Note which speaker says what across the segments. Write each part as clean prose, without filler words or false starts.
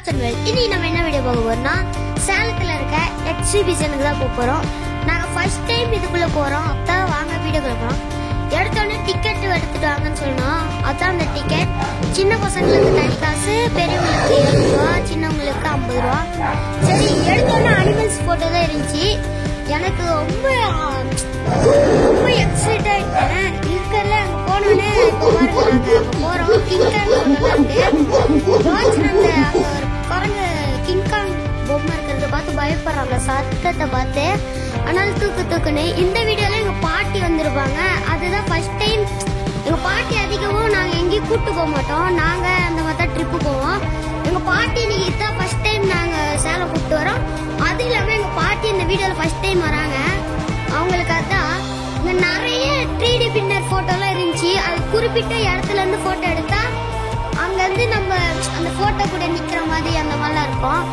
Speaker 1: Channel. இனி நம்ம என்ன வீடியோ பார்க்க போறோம்னா சேலத்துல இருக்க எக்ஸிபிஷனுக்கு தான் போறோம். நாங்க ஃபர்ஸ்ட் டைம் இதுக்குள்ள போறோம். அதான் வாங்க வீடியோக்குள்ள போறோம். எடுத்தோடனே டிக்கெட் எடுத்துட்டு வாங்கன்னு சொன்னோம். அதான் அந்த டிக்கெட் சின்ன பசங்களுக்கு தனி காசு, பெரியவங்களுக்கு 20 ரூபா, சின்னவங்களுக்கு 50 ரூபா. சரி, எடுத்தோடனே அனிமல்ஸ் போட்டோ தான் இருந்துச்சு. எனக்கு ரொம்ப எக்ஸைட் ஆயிட்டேன். இருக்கல அங்க போனோடனே இப்போ பாருங்க, நாங்க அங்க போறோம். கிங்காங் அந்த ஒரு குரங்கு கிங்காங் பொம்மை இருக்கிறத பார்த்து பயப்படுறாங்க, சத்தத்தை பார்த்து. அதனால தூக்குன்னு இந்த வீடியோல எங்க பாட்டி வந்திருப்பாங்க. அதுதான் ஃபர்ஸ்ட் டைம். எங்க பாட்டி அதிகமும் நாங்க எங்கேயும் கூட்டு போக மாட்டோம். நாங்க அந்த மாதிரி தான் ட்ரிப்பு போவோம். எங்க பாட்டி நீங்க இதான் ஃபர்ஸ்ட் டைம் நாங்க சேலம் கூப்பிட்டு வரோம். அது இல்லாம எங்க பாட்டி இந்த வீடியோல ஃபர்ஸ்ட் டைம் வராங்க. அவங்களுக்கு அதான் இங்க நிறைய 3D பின்னர் போட்டோலாம் இருந்துச்சு. அது குறிப்பிட்ட இடத்துல இருந்து போட்டோ எடுத்தா அங்க இருந்து நம்ம அந்த போட்டோ கூட நிக்கிற மாதிரி அந்த மாதிரிலாம் இருக்கும்.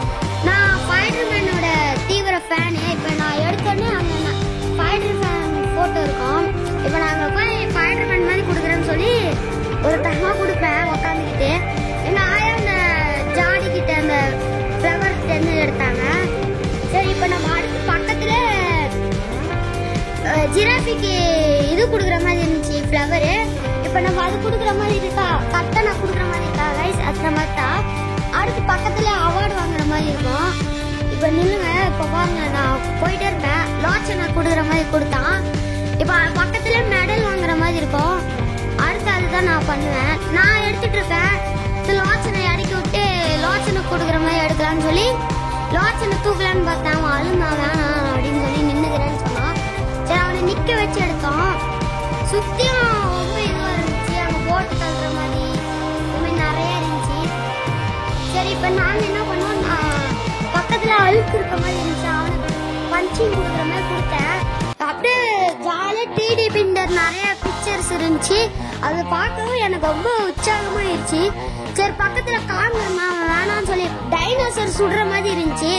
Speaker 1: நான் ஸ்பைடர்மேனோட தீவிர ஃபேனு. இப்போ நான் எடுத்தோடனே அங்கே ஸ்பைடர் ஃபேன் போட்டோ இருக்கும். இப்போ நாங்கள் போய் ஸ்பைடர்மேன் மாதிரி கொடுக்குறேன்னு சொல்லி ஒரு தகவல் கொடுப்பேன் உட்காந்துக்கிட்டு. எங்கள் ஆயா அந்த ஜாடிக்கிட்ட அந்த ஃப்ளவர் இருந்து எடுத்தாங்க. சரி, இப்போ நம்ம அடுத்து பக்கத்தில் ஜிராஃபிக்கு இது கொடுக்குற மாதிரி இருந்துச்சு ஃப்ளவரு. இப்போ நம்ம அது கொடுக்குற மாதிரி இருக்கா, கரெக்டாக நான் கொடுக்குற மாதிரி இருக்கா கைஸ்? அந்த மாதிரி தான். அடுத்து பக்கத்தில் அவார்டு வாங்குற மாதிரி இருக்கும். இப்போ நில்லுங்க, இப்போ வாங்க, நான் போயிட்டே இருப்பேன். லாட்சை நான் கொடுக்குற மாதிரி கொடுத்தான். இப்போ பக்கத்தில் மெடல் வாங்குற மாதிரி இருக்கும். அடுத்து அதுதான் நான் பண்ணுவேன். நான் எடுத்துட்டு இருப்பேன். லாட்சனை இறக்கி விட்டு லாட்சனை கொடுக்குற மாதிரி எடுக்கலான்னு சொல்லி லாட்சனை தூக்கலான்னு பார்த்தேன். அவன் அழுந்தான், வேணாம் அப்படின்னு சொல்லி நின்றுக்கிறேன்னு சொன்னான். சரி, அவனை நிற்க வச்சு எடுத்தோம். சுற்றியும் ரொம்ப இதுவாக இருந்துச்சு. அங்கே போட்டு தள்ளுற மாதிரி இந்த மாதிரி நிறைய இருந்துச்சு. சரி, இப்போ நாங்கள் என்ன பண்ணோம், பக்கத்தில் அழுக்கு இருக்க மாதிரி இருந்துச்சு. அவனுக்கு பஞ்சிங் கொடுக்குற மாதிரி கொடுத்தேன். அப்படியே ஜாலியாக 3D பிரிண்டர் நிறைய பிக்சர்ஸ் இருந்துச்சு. அதை பார்க்கவும் எனக்கு ரொம்ப உற்சாகமாகிடுச்சு. சரி, பக்கத்தில் காமிக்கிறமா வேணான்னு சொல்லி டைனோசர் சுடுற மாதிரி இருந்துச்சு.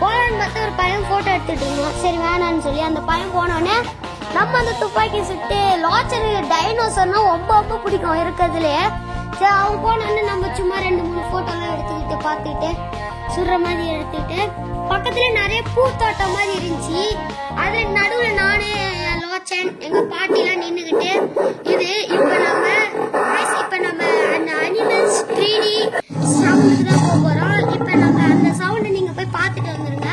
Speaker 1: போலான்னு பார்த்தா ஒரு பையன் ஃபோட்டோ எடுத்துட்டு இருந்தோம். சரி, வேணான்னு சொல்லி அந்த பையன் போனோடனே நம்ம அந்த துப்பாக்கி சுட்டு லாட்சனுக்கு டைனோசர்னா ரொம்ப பிடிக்கும் இருக்கிறதுலே. சரி, அவங்க போனோடனே நம்ம சும்மா 2-3 ஃபோட்டோலாம் எடுத்துக்கிட்டு பார்த்துக்கிட்டு சுடுற மாதிரி எடுத்துக்கிட்டு பக்கத்துல நிறைய பூத்தோட்டம் மாதிரி இருந்துச்சு. அது நடுவில் நானே லாட்சன் எங்க பாட்டிலாம் நின்றுக்கிட்டு இது இப்போ நம்ம அந்த அனிமல்ஸ் 3D சவுண்டுக்கு தான் போக போகிறோம். இப்போ நம்ம அந்த சவுண்டை நீங்கள் போய் பார்த்துட்டு வந்துருங்க.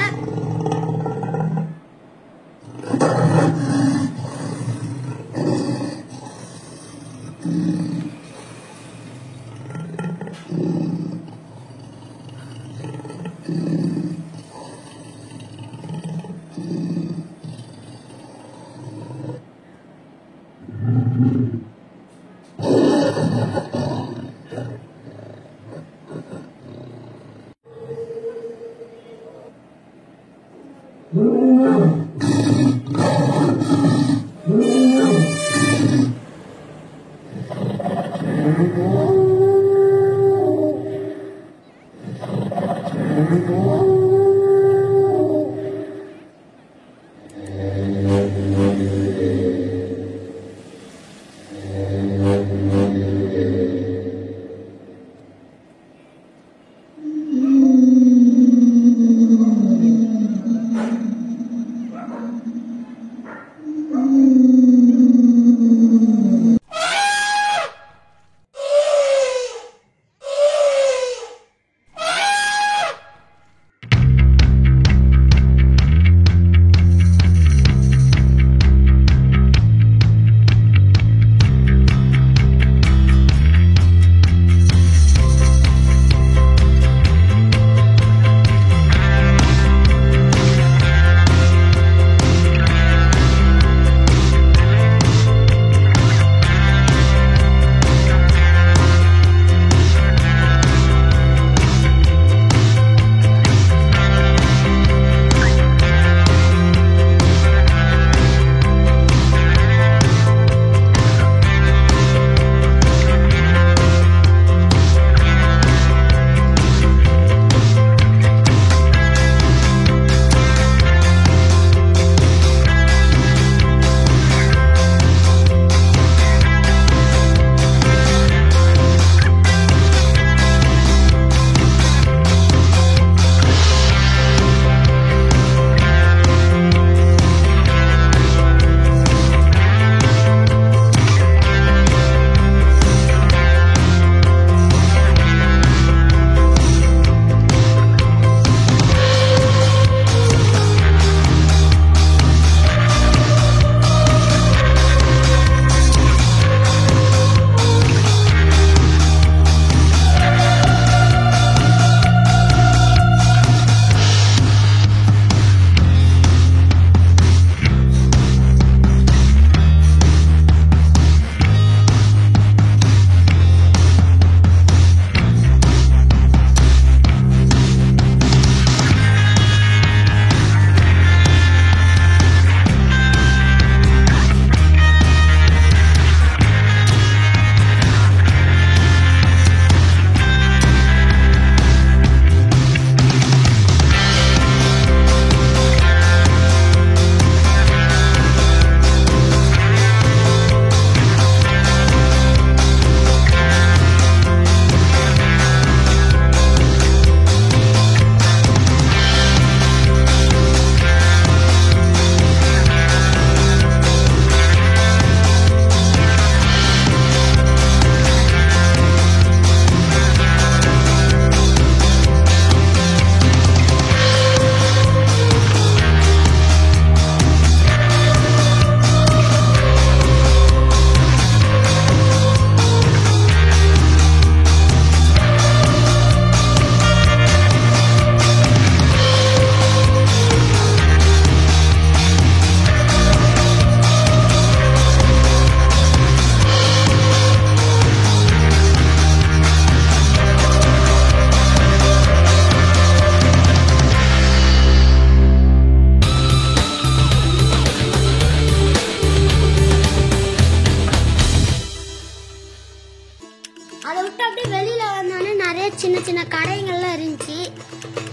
Speaker 1: சின்ன சின்ன கடைகள்லாம் இருந்துச்சு.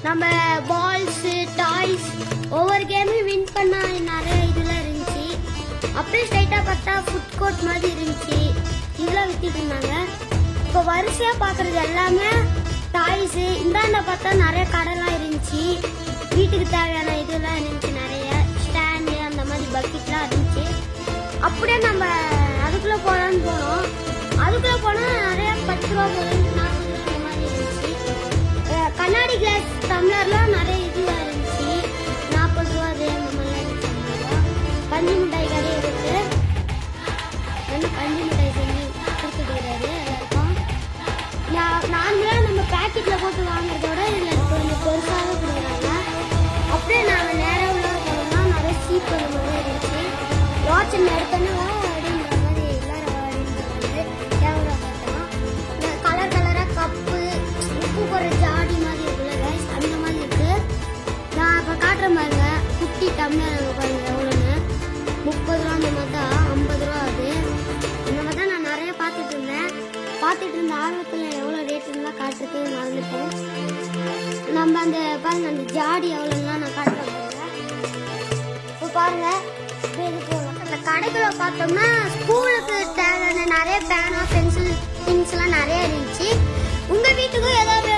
Speaker 1: நம்ம பால்ஸ் டாய்ஸ் ஒவ்வொரு கேமையும் வின் பண்ணா நிறைய இதெல்லாம் இருந்துச்சு. அப்படியே ஸ்ட்ரைட்டா பார்த்தா ஃபுட் கோர்ட் மாதிரி இருந்துச்சு. இதெல்லாம் வித்துட்டு இருந்தாங்க. இப்போ வரிசையா பாக்குறது எல்லாமே டாய்ஸ். இந்தாண்ட பார்த்தா நிறைய கடைலாம் இருந்துச்சு. வீட்டுக்கு தேவையான இதெல்லாம் இருந்துச்சு. நிறைய ஸ்டாண்டு அந்த மாதிரி பக்கெட்லாம் இருந்துச்சு. அப்படியே நம்ம அதுக்குள்ள போலான்னு போனோம். அதுக்குள்ள போனா நிறைய 10 ரூபா பொருள் 40 ரூபா அந்த மாதிரி இருந்துச்சு. கண்ணாடி கிளாஸ் டம்ளர்லாம் நிறைய இதுவா இருந்துச்சு. 40 ரூபா அது அந்த மாதிரிலாம் இருந்துச்சு. பஞ்சு மிட்டாய் கடை இருக்கு. பஞ்சு மிட்டாய் செஞ்சு கொடுத்துருக்காரு எல்லாருக்கும். நார்மலா நம்ம பேக்கெட்ல போட்டு வாங்குறதோட இதுல கொஞ்சம் பெருசாக கொடுக்குறாங்க. அப்படியே நாங்க நேரம் உள்ள போனோம்னா நிறைய சீப் அந்த மாதிரி இருந்துச்சு. வாட்ச் எடுத்தோன்னா அப்படின்ற மாதிரி எல்லாரும் அப்படின்றது கேமரா பார்த்தோம். கலர் கலரா கப்பு உப்பு போடுற ஜாடி மாதிரி இருக்குல்ல கைஸ், அந்த மாதிரி இருக்கு. நான் இப்போ காட்டுற பாருங்க குட்டி டம்ளர் பாருங்க எவ்வளோன்னு 30 ரூபா அந்த மாதிரி தான் 50 ரூபா ஆகுது. இந்த மாதிரி தான் நான் நிறைய பார்த்துட்டு இருந்தேன். பார்த்துட்டு இருந்த ஆர்வத்தில் எவ்வளோ ரேட்டுலாம் காட்டுறது மறந்துட்டேன். நம்ம அந்த பாருங்க அந்த ஜாடி எவ்வளோலாம் நான் காட்டுறேன் பாருங்க. இப்போ பாருங்க இது போகலாம். அந்த கடைகளை பார்த்தோம்னா ஸ்கூலுக்கு தேவையான நிறைய பேனா பென்சில் திங்ஸ்லாம் நிறைய இருந்துச்சு. உங்கள் வீட்டுக்கும் ஏதாவது